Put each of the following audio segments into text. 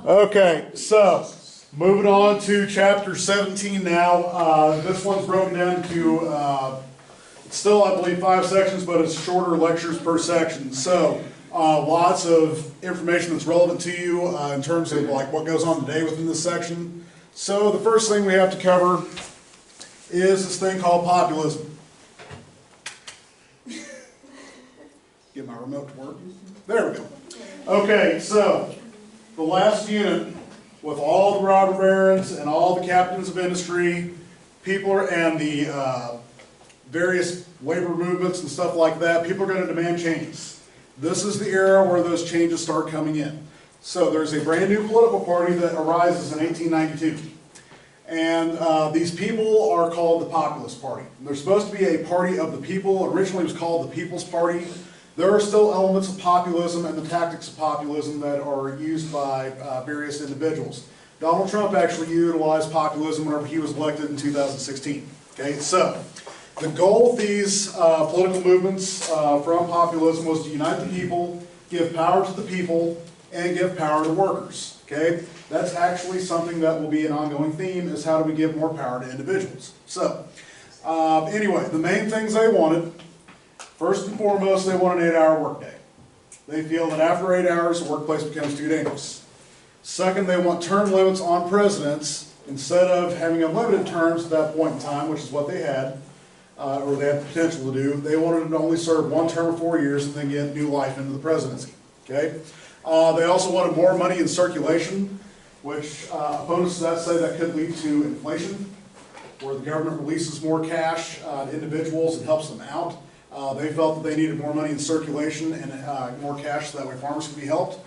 Okay, so moving on to chapter 17 now. This one's broken down to, it's still, I believe, 5 sections, but it's shorter lectures per section. So lots of information that's relevant to you in terms of like what goes on today within this section. So the first thing we have to cover is this thing called populism. Get my remote to work. There we go. Okay, so the last unit, with all the robber barons and all the captains of industry, and the various labor movements and stuff like that, people are going to demand changes. This is the era where those changes start coming in. So there's a brand new political party that arises in 1892. And these people are called the Populist Party. They're supposed to be a party of the people. Originally it was called the People's Party. There are still elements of populism and the tactics of populism that are used by various individuals. Donald Trump actually utilized populism whenever he was elected in 2016. Okay, so the goal of these political movements from populism was to unite the people, give power to the people, and give power to workers. Okay, that's actually something that will be an ongoing theme, is how do we give more power to individuals. So anyway, the main things they wanted, first and foremost, they want an 8-hour workday. They feel that after 8 hours, the workplace becomes too dangerous. Second, they want term limits on presidents. Instead of having unlimited terms at that point in time, which is what they had, or they had the potential to do, they wanted them to only serve 1 term of 4 years and then get new life into the presidency. Okay? They also wanted more money in circulation, which opponents of that say that could lead to inflation, where the government releases more cash to individuals and helps them out. They felt that they needed more money in circulation and more cash so that way farmers could be helped.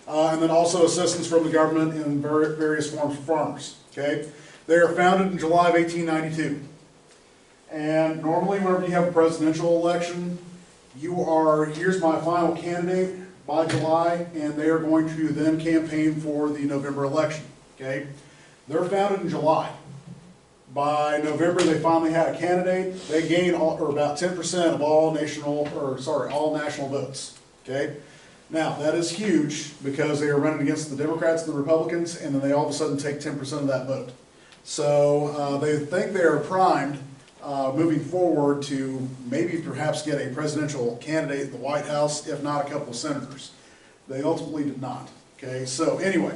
And then also assistance from the government in various forms for farmers. Okay? They are founded in July of 1892. And normally whenever you have a presidential election, here's my final candidate by July, and they are going to then campaign for the November election. Okay? They're founded in July. By November, they finally had a candidate. They gain about 10% of all national votes. Okay? Now, that is huge because they are running against the Democrats and the Republicans, and then they all of a sudden take 10% of that vote. So they think they are primed moving forward to maybe perhaps get a presidential candidate in the White House, if not a couple of senators. They ultimately did not. Okay? So anyway,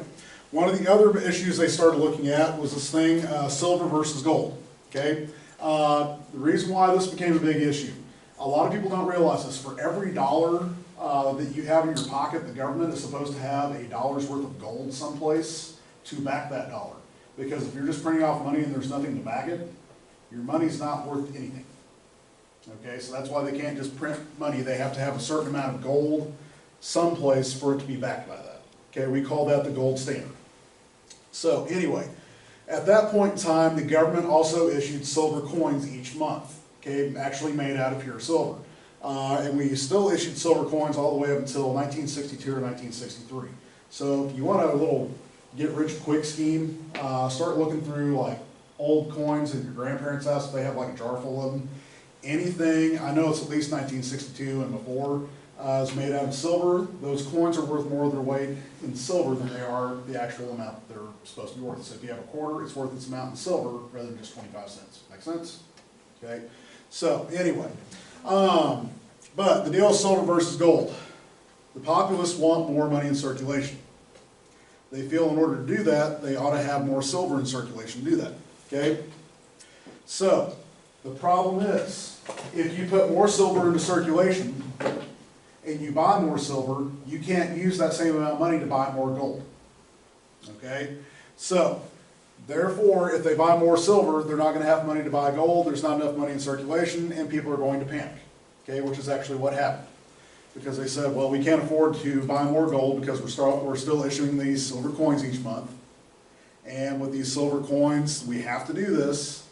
one of the other issues they started looking at was this thing, silver versus gold. Okay? The reason why this became a big issue, a lot of people don't realize this. For every dollar that you have in your pocket, the government is supposed to have $1 worth of gold someplace to back that dollar. Because if you're just printing off money and there's nothing to back it, your money's not worth anything. Okay, so that's why they can't just print money. They have to have a certain amount of gold someplace for it to be backed by that. Okay, we call that the gold standard. So anyway, at that point in time, the government also issued silver coins each month, okay, actually made out of pure silver. And we still issued silver coins all the way up until 1962 or 1963. So if you want a little get-rich-quick scheme, start looking through like old coins in your grandparents' house if they have like a jar full of them. Anything, I know it's at least 1962 and before, is made out of silver. Those coins are worth more of their weight in silver than they are the actual amount they're supposed to be worth. So if you have a quarter, it's worth its amount in silver rather than just 25 cents. Make sense? Okay. So anyway, but the deal is silver versus gold. The populists want more money in circulation. They feel in order to do that, they ought to have more silver in circulation to do that. Okay. So the problem is, if you put more silver into circulation and you buy more silver, you can't use that same amount of money to buy more gold. Okay? So, therefore, if they buy more silver, they're not going to have money to buy gold, there's not enough money in circulation, and people are going to panic. Okay? Which is actually what happened. Because they said, well, we can't afford to buy more gold because we're still issuing these silver coins each month. And with these silver coins, we have to do this.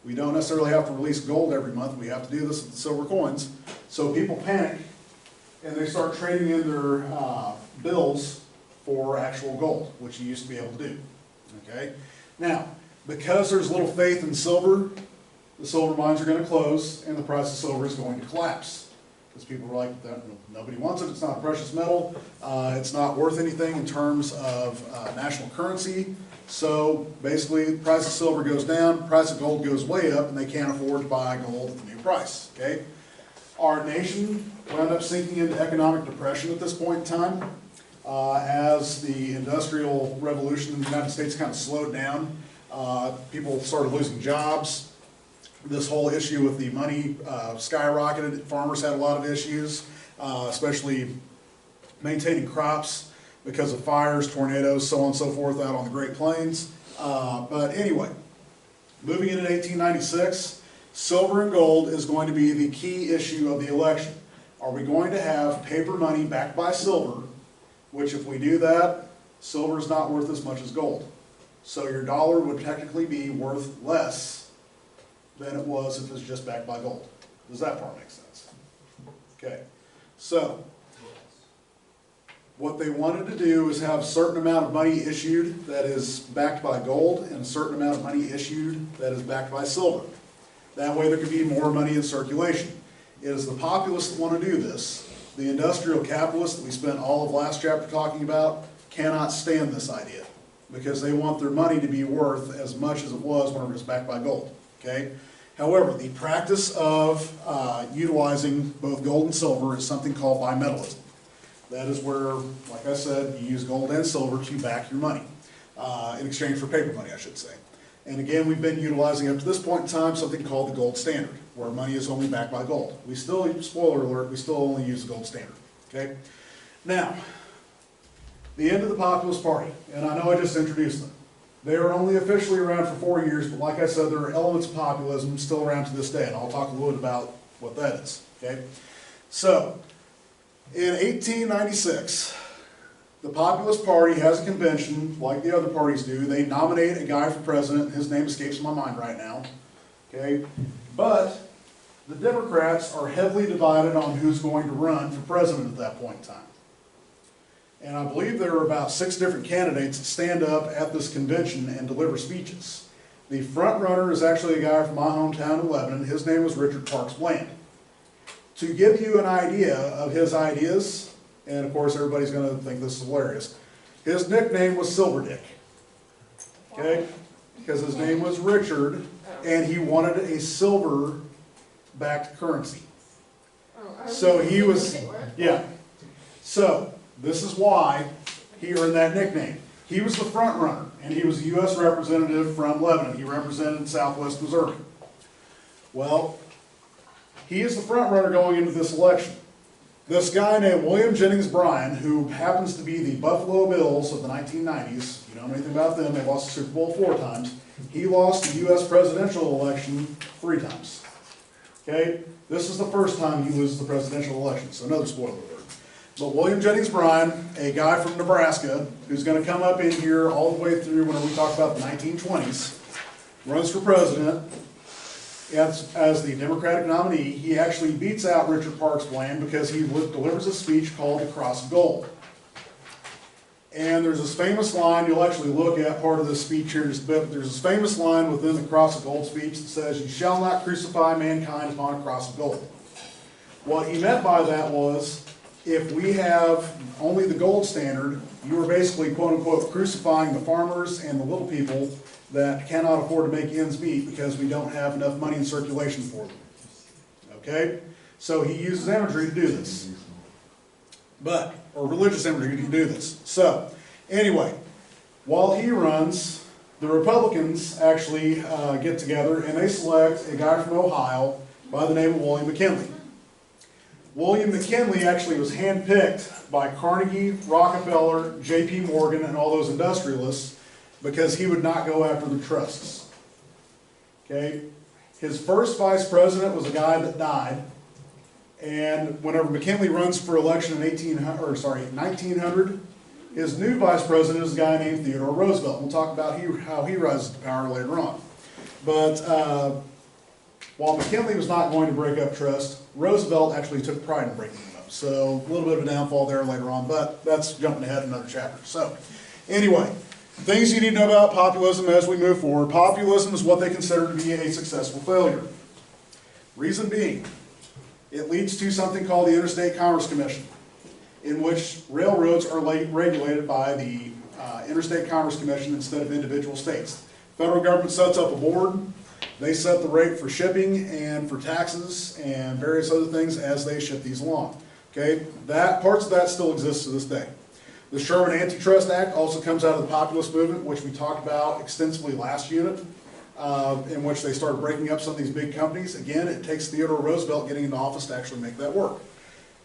We don't necessarily have to release gold every month. We have to do this with the silver coins. So people panic, and they start trading in their bills for actual gold, which you used to be able to do. Okay? Now, because there's little faith in silver, the silver mines are going to close, and the price of silver is going to collapse. because people were like, nobody wants it, it's not a precious metal, it's not worth anything in terms of national currency. So basically, the price of silver goes down, price of gold goes way up, and they can't afford to buy gold at the new price, okay? Our nation wound up sinking into economic depression at this point in time. As the Industrial Revolution in the United States kind of slowed down, people started losing jobs. This whole issue with the money skyrocketed. Farmers had a lot of issues, especially maintaining crops because of fires, tornadoes, so on and so forth out on the Great Plains. But anyway, moving into 1896, silver and gold is going to be the key issue of the election. Are we going to have paper money backed by silver? Which, if we do that, silver is not worth as much as gold. So your dollar would technically be worth less than it was if it was just backed by gold. Does that part make sense? Okay. So, what they wanted to do is have a certain amount of money issued that is backed by gold and a certain amount of money issued that is backed by silver. That way there could be more money in circulation. It is the populists that want to do this. The industrial capitalists that we spent all of last chapter talking about cannot stand this idea because they want their money to be worth as much as it was when it was backed by gold. Okay? However, the practice of utilizing both gold and silver is something called bimetallism. That is where, like I said, you use gold and silver to back your money, in exchange for paper money, I should say. And again, we've been utilizing up to this point in time something called the gold standard, where money is only backed by gold. We still, spoiler alert, we still only use the gold standard. Okay? Now, the end of the Populist Party, and I know I just introduced them. They are only officially around for 4 years, but like I said, there are elements of populism still around to this day, and I'll talk a little bit about what that is. Okay? So, in 1896, the Populist Party has a convention, like the other parties do. They nominate a guy for president. His name escapes my mind right now. Okay? But the Democrats are heavily divided on who's going to run for president at that point in time. And I believe there are about 6 different candidates that stand up at this convention and deliver speeches. The front runner is actually a guy from my hometown of Lebanon. His name was Richard Parks Bland. To give you an idea of his ideas, and of course everybody's going to think this is hilarious, his nickname was Silver Dick. Okay? Because his name was Richard, and he wanted a silver-backed currency. So he was, yeah. So, this is why he earned that nickname. He was the front runner, and he was a U.S. representative from Lebanon. He represented southwest Missouri. Well, he is the front runner going into this election. This guy named William Jennings Bryan, who happens to be the Buffalo Bills of the 1990s, you don't know anything about them, they lost the Super Bowl 4 times. He lost the U.S. presidential election 3 times. Okay? This is the first time he loses the presidential election, so another spoiler alert. But William Jennings Bryan, a guy from Nebraska, who's going to come up in here all the way through whenever we talk about the 1920s, runs for president as the Democratic nominee. He actually beats out Richard Parks Bland because he delivers a speech called the Cross of Gold. And there's this famous line, you'll actually look at part of this speech here in just a bit, but there's this famous line within the Cross of Gold speech that says, "You shall not crucify mankind upon a cross of gold." What he meant by that was, if we have only the gold standard, you are basically, quote unquote, crucifying the farmers and the little people that cannot afford to make ends meet because we don't have enough money in circulation for them. Okay? So he uses imagery to do this. Or religious imagery to do this. So, anyway, while he runs, the Republicans actually get together and they select a guy from Ohio by the name of William McKinley. William McKinley actually was handpicked by Carnegie, Rockefeller, J.P. Morgan, and all those industrialists because he would not go after the trusts. Okay? His first vice president was a guy that died, and whenever McKinley runs for election in 1900, his new vice president is a guy named Theodore Roosevelt. We'll talk about how he rises to power later on. But while McKinley was not going to break up trust, Roosevelt actually took pride in breaking them up. So a little bit of a downfall there later on, but that's jumping ahead in another chapter. So anyway, things you need to know about populism as we move forward. Populism is what they consider to be a successful failure. Reason being, It leads to something called the Interstate Commerce Commission, in which railroads are regulated by the Interstate Commerce Commission instead of individual states. Federal government sets up a board. They set the rate for shipping and for taxes and various other things as they ship these along. Okay, parts of that still exist to this day. The Sherman Antitrust Act also comes out of the populist movement, which we talked about extensively last unit, in which they started breaking up some of these big companies. Again, it takes Theodore Roosevelt getting into office to actually make that work.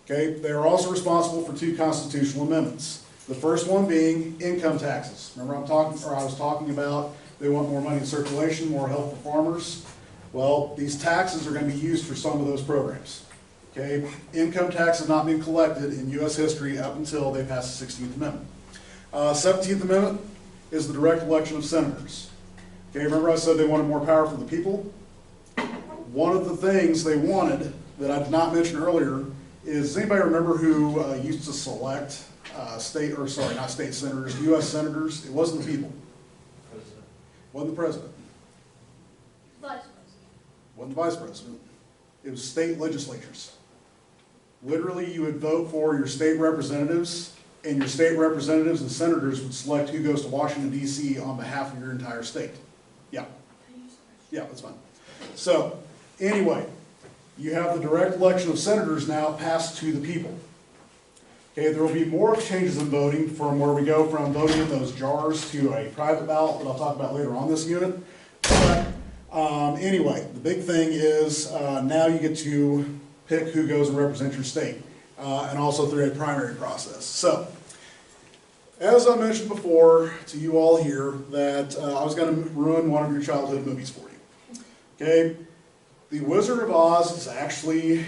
Okay, they are also responsible for 2 constitutional amendments. The first one being income taxes. Remember I was talking about they want more money in circulation, more help for farmers. Well, these taxes are going to be used for some of those programs. Okay, income tax has not been collected in U.S. history up until they passed the 16th Amendment. 17th Amendment is the direct election of senators. Okay, remember I said they wanted more power for the people? One of the things they wanted that I did not mention earlier is, does anybody remember who used to select not state senators, U.S. senators? It wasn't the people. President. Wasn't the president. Vice President. Wasn't the vice president. It was state legislatures. Literally, you would vote for your state representatives, and your state representatives and senators would select who goes to Washington, D.C. on behalf of your entire state. Yeah. Yeah, that's fine. So, anyway, you have the direct election of senators now passed to the people. Okay, there will be more changes in voting from where we go from voting in those jars to a private ballot that I'll talk about later on this unit. But anyway, the big thing is now you get to pick who goes and represent your state, and also through a primary process. So, as I mentioned before to you all here, that I was going to ruin one of your childhood movies for you. Okay, The Wizard of Oz is actually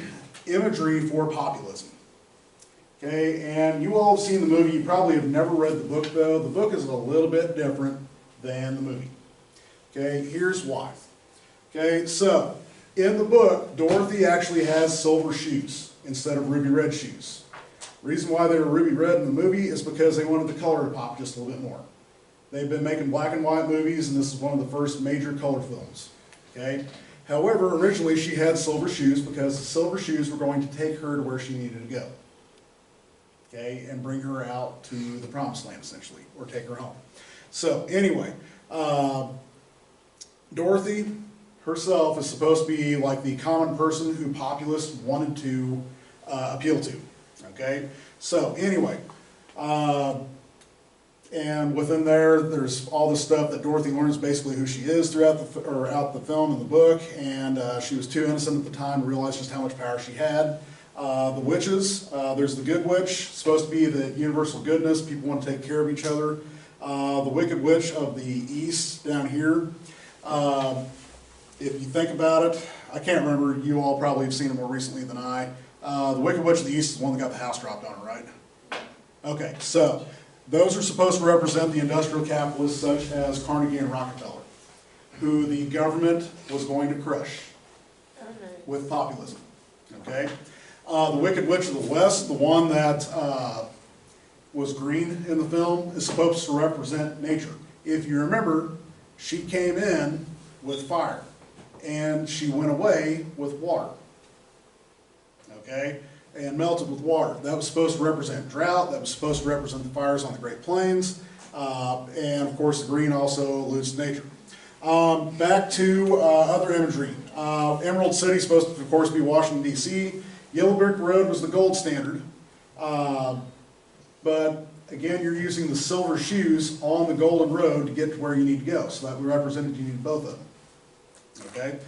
imagery for populism. Okay, and you all have seen the movie. You probably have never read the book, though. The book is a little bit different than the movie. Okay, here's why. Okay, so in the book, Dorothy actually has silver shoes instead of ruby red shoes. The reason why they were ruby red in the movie is because they wanted the color to pop just a little bit more. They've been making black and white movies, and this is one of the first major color films. Okay, however, originally she had silver shoes because the silver shoes were going to take her to where she needed to go. Okay, and bring her out to the promised land, essentially, or take her home. So, anyway, Dorothy herself is supposed to be like the common person who populists wanted to appeal to. Okay, so anyway, and within there's all the stuff that Dorothy learns basically who she is throughout the film and the book, and she was too innocent at the time to realize just how much power she had. The witches, there's the good witch, supposed to be the universal goodness, people want to take care of each other. The wicked witch of the east down here, if you think about it, I can't remember, you all probably have seen it more recently than I. The wicked witch of the east is the one that got the house dropped on her, right? Okay, so those are supposed to represent the industrial capitalists such as Carnegie and Rockefeller, who the government was going to crush with populism. Okay? The Wicked Witch of the West, the one that was green in the film, is supposed to represent nature. If you remember, she came in with fire, and she went away with water. Okay? And melted with water. That was supposed to represent drought, that was supposed to represent the fires on the Great Plains, and of course the green also alludes to nature. Back to other imagery. Emerald City is supposed to, of course, be Washington, D.C. Yellow Brick Road was the gold standard, but again, you're using the silver shoes on the golden road to get to where you need to go, so that represented you needed both of them. Okay,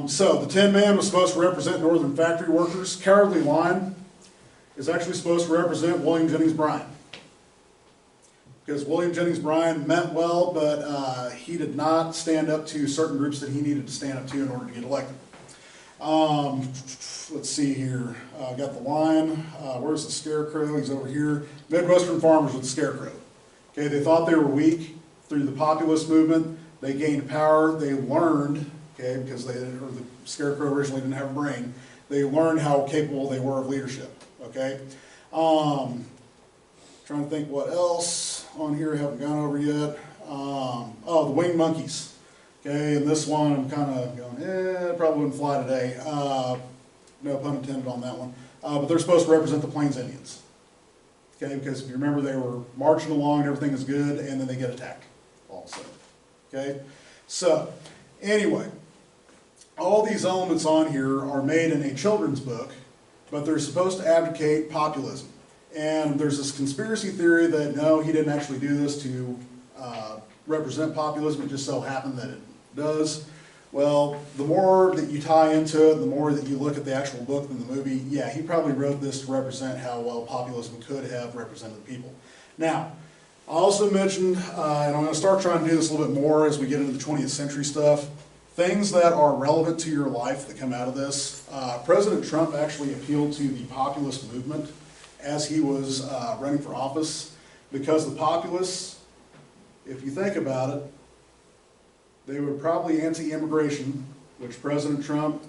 so the Tin Man was supposed to represent northern factory workers. Cowardly Lion is actually supposed to represent William Jennings Bryan, because William Jennings Bryan meant well, but he did not stand up to certain groups that he needed to stand up to in order to get elected. Let's see here. I've got the lion. Where's the scarecrow? He's over here. Midwestern farmers with the scarecrow. Okay, they thought they were weak through the populist movement. They gained power. They learned, okay, because the scarecrow originally didn't have a brain. They learned how capable they were of leadership. Okay. Trying to think what else on here I haven't gone over yet. Oh, the winged monkeys. Okay, and this one I'm kind of going, it probably wouldn't fly today. no pun intended on that one. But they're supposed to represent the Plains Indians. Okay, because if you remember, they were marching along and everything is good, and then they get attacked all of a sudden. Okay, so anyway, all these elements on here are made in a children's book, but they're supposed to advocate populism. And there's this conspiracy theory that no, he didn't actually do this to represent populism, it just so happened that it does. Well, the more that you tie into it, the more that you look at the actual book than the movie, yeah, he probably wrote this to represent how well populism could have represented the people. Now, I also mentioned, and I'm going to start trying to do this a little bit more as we get into the 20th century stuff, things that are relevant to your life that come out of this. President Trump actually appealed to the populist movement as he was running for office, because the populists, if you think about it, they were probably anti-immigration, which President Trump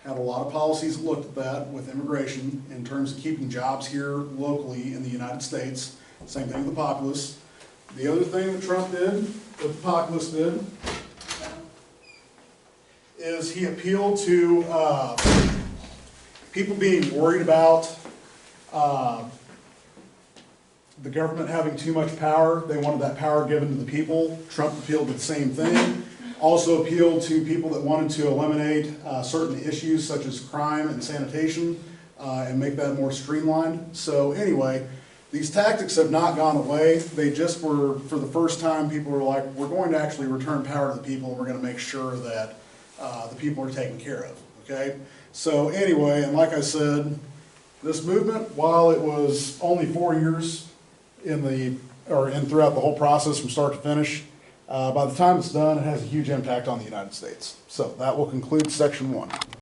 had a lot of policies that looked at that with immigration in terms of keeping jobs here locally in the United States. Same thing with the populists. The other thing that Trump did, that the populists did, is he appealed to people being worried about the government having too much power. They wanted that power given to the people. Trump appealed to the same thing. Also appealed to people that wanted to eliminate certain issues such as crime and sanitation and make that more streamlined. So anyway, these tactics have not gone away. They just were, for the first time, people were like, we're going to actually return power to the people, and we're going to make sure that the people are taken care of, okay? So anyway, and like I said, this movement, while it was only 4 years throughout the whole process from start to finish, by the time it's done, it has a huge impact on the United States. So that will conclude section 1.